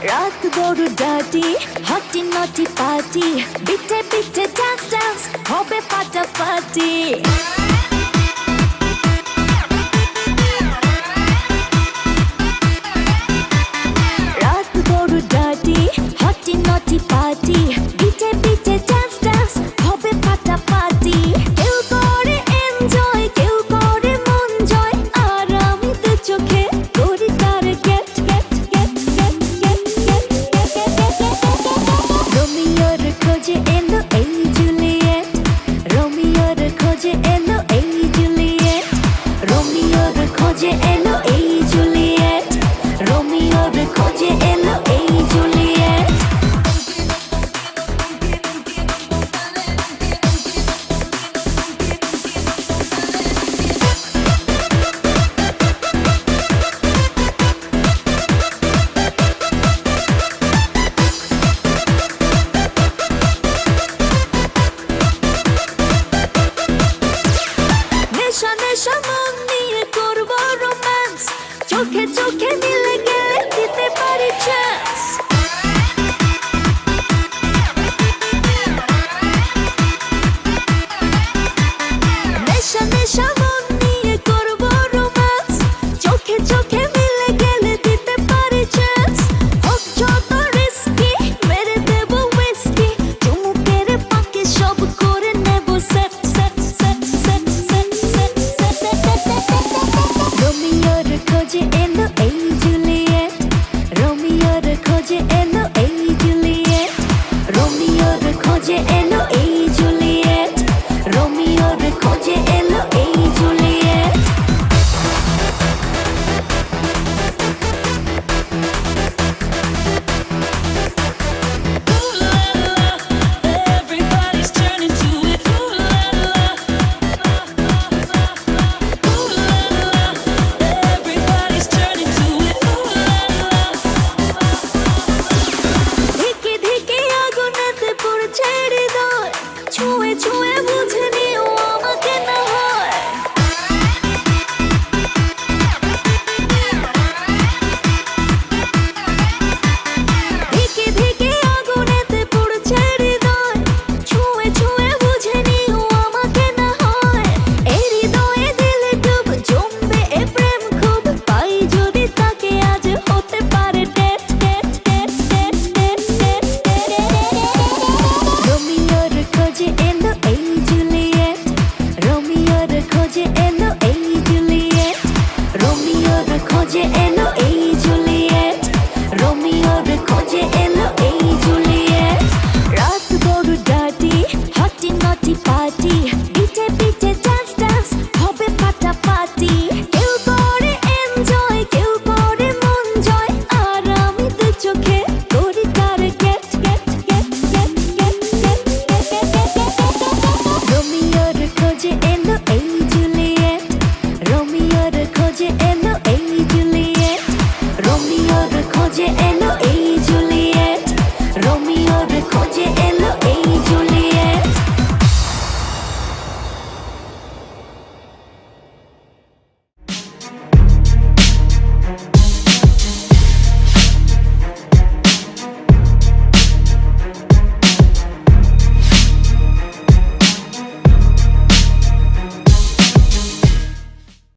রাত বড় ডার্টি হটি নটি পার্টি বিটে বিটে ডান্স ডান্স হবে ফাটাফাটি রাত বড় ডার্টি হটি নটি পার্টি বিটে বিটে ডান্স ডান্স হবে ফাটাফাটি কেউ করে এনজয় কেউ করে মন জয় আর আমি তো চোখে করি তার get get get get get get রোমিওর খোঁজে এলো এই জুলিয়েট রোমিওর খোঁজে এলো এই জুলিয়েট রোমিওর খোঁজে এলো এই জুলিয়েট রোমিওর খোঁজে এলো এই জুলিয়েট নেশা নেশা মন নিয়ে করবো রোম্যান্স চোখে চোখে মিলে গেলে দিতে পারি চান্স নেশা নেশা মন নিয়ে করবো রোম্যান্স চোখে চোখে মিলে গেলে দিতে পারি চান্স হোক যত রিস্কি মেরে দেবো উইস্কি চুমুকের ফাঁকে সব করে নেব set set set set set set set রোমিওর খোঁজে এলো এই জুলিয়েট রোমিওর খোঁজে এলো এই জুলিয়েট রোমিওর খোঁজে এলো এই জুলিয়েট রোমিওর খোঁজে এলো এই Juliet Everybody's turning to it. Ooh la la, ooh la la. Everybody's turning to it. Ooh la la. ধিকে ধিকে আগুনেতে পড়ছে হৃদয় ছুঁয়ে ছুঁয়ে বুঝে নিও আমাকে না হয় ধিকে ধিকে আগুনেতে পড়ছে হৃদয় ছুঁয়ে ছুঁয়ে বুঝে নিও আমাকে না হয় এই হৃদয়ে দিলে ডুব জমবে এ প্রেম খুব পাই যদি তাকে আজ হতে পারে date date date date date date রোমিওর খোঁজে এলো এই জুলিয়েট রোমিওর খোঁজে এলো এই জুলিয়েট রোমিওর খোঁজে এলো এই জুলিয়েট রোমিওর খোঁজে এলো এই জুলিয়েট রাত বড় ডার্টি হটি নটি পার্টি বিটে বিটে ডান্স ডান্স হবে ফাটাফাটি কেউ করে এনজয় কেউ করে মন জয় আর আমি তো চোখে করি তার get get get get get get রোমিওর খোঁজে এলো এই জুলিয়েট রোমিওর খোঁজে এলো এই জুলিয়েট রোমিওর খোঁজে এলো